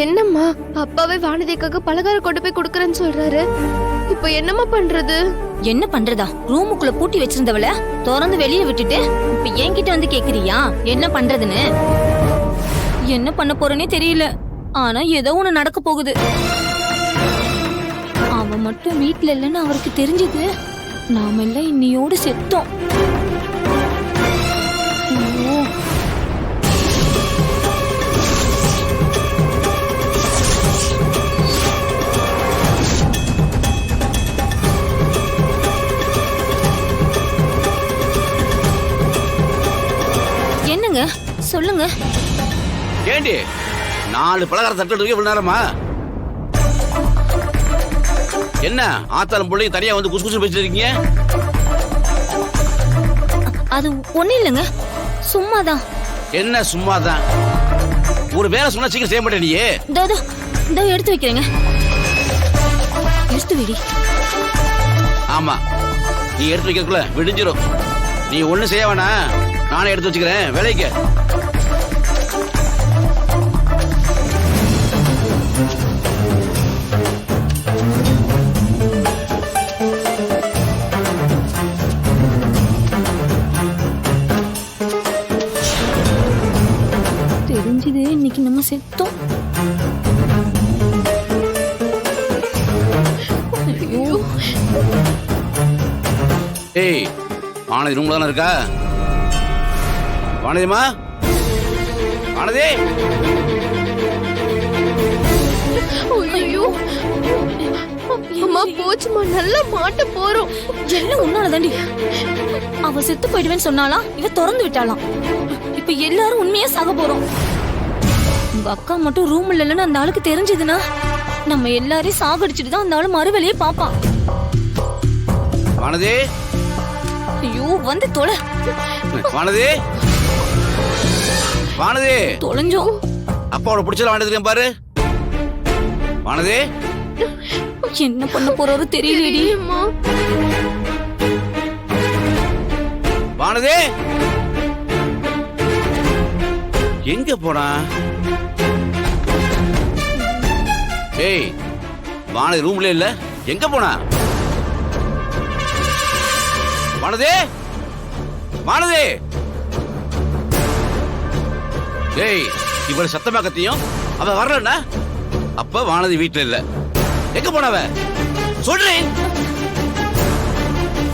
என்னம்மா, அப்பாவே வானதிக்காக பலகாரம் கொண்டு போய் கொடுக்கறேன்னு சொல்றாரு. இப்ப என்னம்மா பண்றது? என்ன பண்றதா? ரூமுக்குள்ள பூட்டி வச்சிருந்தவள திறந்து வெளியே விட்டுட்டு இப்ப என்கிட்ட வந்து கேக்குறியா என்ன பண்றதுன்னு? என்ன பண்ண போறேனே தெரியல. ஆனா ஏதோ ஒண்ணு நடக்க போகுது. அவ மட்டும் வீட்ல இல்லைன்னு அவருக்கு தெரிஞ்சது, நாம எல்லாம் இன்னையோடு செத்தோம். ஐயோ. என்னங்க சொல்லுங்க. ஏண்டி 4 பலகாரம் தட்டு இவ்வளவு நேரமா? என்ன ஆத்தாலும் பிள்ளைங்க தனியா வந்து குசு குசு பேசிட்டு இருக்கீங்க? அது ஒண்ணு இல்லைங்க, சும்மாதான். என்ன சும்மாதான்? ஒரு வேலை சொன்னா சீக்கிரம் செய்ய மாட்டே நீயே. இதோ எடுத்து வைக்கிறேங்க. எடுத்து விடி. ஆமா, நீ எடுத்து வைக்கிறதுக்குள்ள விடிஞ்சிரும். நீ ஒண்ணு செய்ய வேணா, நானே எடுத்து வச்சுக்கிறேன் வேலைக்கு. தெரிஞ்சது இன்னைக்கு நம்ம செத்தோம். ஐயோ. ஏய், வானதி ரூம்ல தானே இருக்கா? வானதிமா, வானதி. ஐயோ, அம்மா போச்சுமா, நல்லா மாட்ட போறோம். எல்லாம் உன்னாலதாண்டி. அவ செத்து போயிடுவேன்னு சொன்னாலாம், இவ திறந்து விட்டாலாம். இப்ப எல்லாரும் உண்மையா சாக போறோம். உங்க அக்கா மட்டும் ரூம் இல்லைன்னு அந்த ஆளுக்கு தெரிஞ்சதுன்னா, நம்ம எல்லாரையும் சாகடிச்சிட்டு தான் அந்த ஆளு மறுவேலையே பாப்பான். வானதி. ஐயோ, வந்து தொலை. வானதி, வானதி. தொலைஞ்சோம். அப்பாவோட பிடிச்சல வானதி பாரு. வானதி, என்ன பண்ண போறாரு தெரியலடி. வானதி எங்க போனா? ஏய், வானதி ரூம்ல இல்ல, எங்க போனா? வானதி, வானதி. ஏய், இவ்வளவு சத்தமா கத்தியும் அவ வரலன்னா அப்ப வானதி வீட்டுல இல்ல. எங்க போனவ சொல்றேன்.